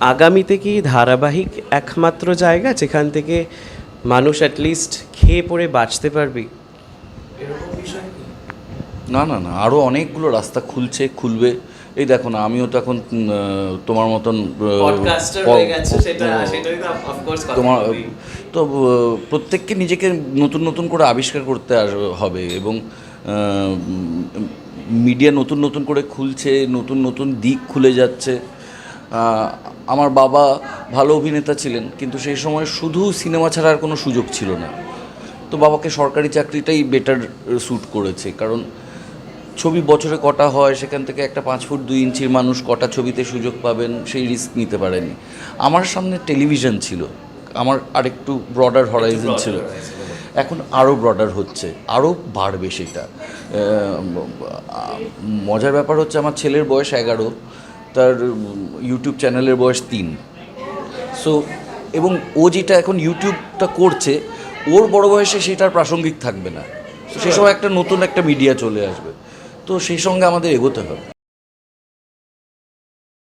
আগামীতে কি ধারাবাহিক একমাত্র জায়গা যেখান থেকে মানুষ অ্যাটলিস্ট খেয়ে পড়ে বাঁচতে পারবি? এরকম বিষয় কি? না না না, আরও অনেকগুলো রাস্তা খুলবে। এই দেখো না, আমিও তো এখন তোমার মতন পডকাস্টার হয়ে গেছে, সেটাই তো অফকোর্স কথা তোমার বলবি। তো প্রত্যেককে নিজেকে নতুন নতুন করে আবিষ্কার করতে হবে, এবং মিডিয়া নতুন নতুন করে খুলছে, নতুন নতুন দিক খুলে যাচ্ছে। আমার বাবা ভালো অভিনেতা ছিলেন, কিন্তু সেই সময় শুধু সিনেমা ছাড়া আর কোনো সুযোগ ছিল না। তো বাবাকে সরকারি চাকরিটাই বেটার স্যুট করেছে, কারণ ছবি বছরে কটা হয়, সেখান থেকে একটা 5 ফুট 2 ইঞ্চির মানুষ কটা ছবিতে সুযোগ পাবেন সেই রিস্ক নিতে পারেনি। আমার সামনে টেলিভিশন ছিল, আমার আরেকটু ব্রডার হরাইজন ছিল। এখন আরও ব্রডার হচ্ছে, আরও বাড়বে সেটা। মজার ব্যাপার হচ্ছে, আমার ছেলের বয়স 11, তার ইউটিউব চ্যানেলের বয়স 3। সো এবং ও যেটা এখন ইউটিউবটা করছে, ওর বড় বয়সে সেটার প্রাসঙ্গিক থাকবে না। তো সেই সময় একটা নতুন একটা মিডিয়া চলে আসবে, তো সেই সঙ্গে আমাদের এগোতে হবে।